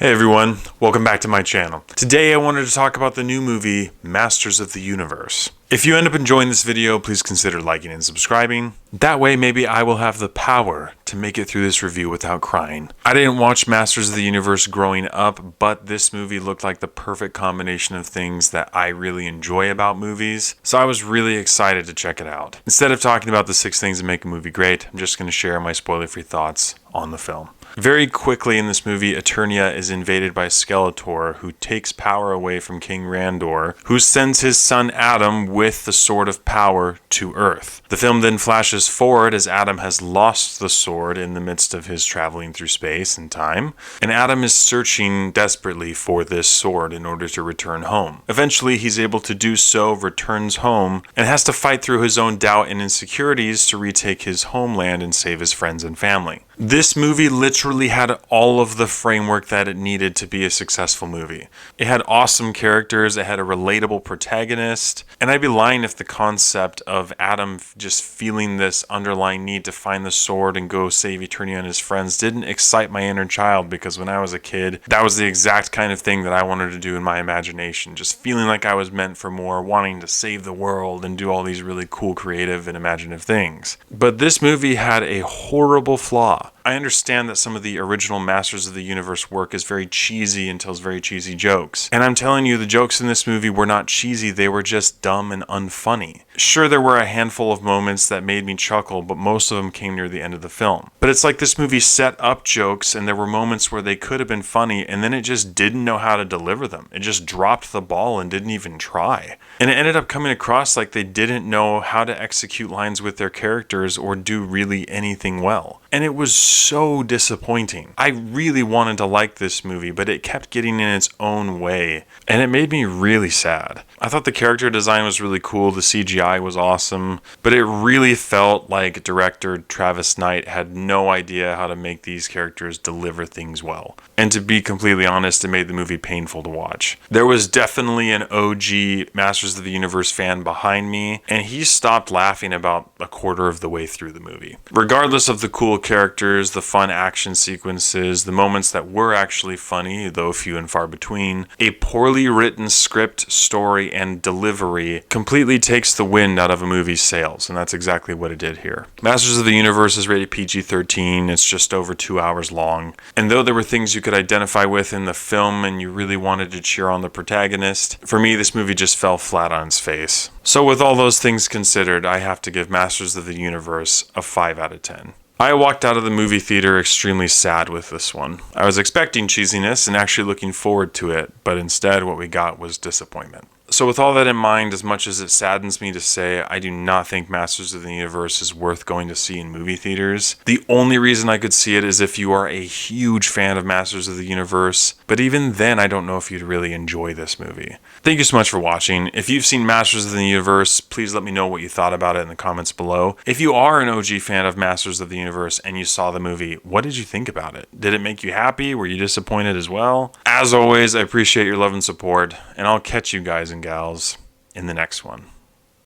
Hey everyone, welcome back to my channel. Today I wanted to talk about the new movie, Masters of the Universe. If you end up enjoying this video, please consider liking and subscribing. That way maybe I will have the power to make it through this review without crying. I didn't watch Masters of the Universe growing up, but this movie looked like the perfect combination of things that I really enjoy about movies, so I was really excited to check it out. Instead of talking about the 6 things that make a movie great, I'm just going to share my spoiler-free thoughts on the film. Very quickly in this movie, Eternia is invaded by Skeletor, who takes power away from King Randor, who sends his son Adam with the Sword of Power to Earth. The film then flashes forward as Adam has lost the sword in the midst of his traveling through space and time, and Adam is searching desperately for this sword in order to return home. Eventually, he's able to do so, returns home, and has to fight through his own doubt and insecurities to retake his homeland and save his friends and family. This movie literally had all of the framework that it needed to be a successful movie. It had awesome characters, it had a relatable protagonist, and I'd be lying if the concept of Adam just feeling this underlying need to find the sword and go save Eternia and his friends didn't excite my inner child, because when I was a kid, that was the exact kind of thing that I wanted to do in my imagination. Just feeling like I was meant for more, wanting to save the world and do all these really cool, creative, and imaginative things. But this movie had a horrible flaw. I understand that some of the original Masters of the Universe work is very cheesy and tells very cheesy jokes. And I'm telling you, the jokes in this movie were not cheesy, they were just dumb and unfunny. Sure, there were a handful of moments that made me chuckle, but most of them came near the end of the film. But it's like this movie set up jokes, and there were moments where they could have been funny, and then it just didn't know how to deliver them. It just dropped the ball and didn't even try. And it ended up coming across like they didn't know how to execute lines with their characters or do really anything well. And it was so disappointing. I really wanted to like this movie, but it kept getting in its own way, and it made me really sad. I thought the character design was really cool, the CGI was awesome, but it really felt like director Travis Knight had no idea how to make these characters deliver things well. And to be completely honest, it made the movie painful to watch. There was definitely an OG Masters of the Universe fan behind me, and he stopped laughing about a quarter of the way through the movie. Regardless of the cool characters, the fun action sequences, the moments that were actually funny, though few and far between, a poorly written script, story, and delivery completely takes the wind out of a movie's sails, and that's exactly what it did here. Masters of the Universe is rated PG-13, it's just over 2 hours long, and though there were things you could identify with in the film and you really wanted to cheer on the protagonist, for me this movie just fell flat on its face. So with all those things considered, I have to give Masters of the Universe a 5 out of 10. I walked out of the movie theater extremely sad with this one. I was expecting cheesiness and actually looking forward to it, but instead what we got was disappointment. So with all that in mind, as much as it saddens me to say, I do not think Masters of the Universe is worth going to see in movie theaters. The only reason I could see it is if you are a huge fan of Masters of the Universe, but even then I don't know if you'd really enjoy this movie. Thank you so much for watching. If you've seen Masters of the Universe, please let me know what you thought about it in the comments below. If you are an OG fan of Masters of the Universe and you saw the movie, what did you think about it? Did it make you happy? Were you disappointed as well? As always, I appreciate your love and support, and I'll catch you guys and gals in the next one.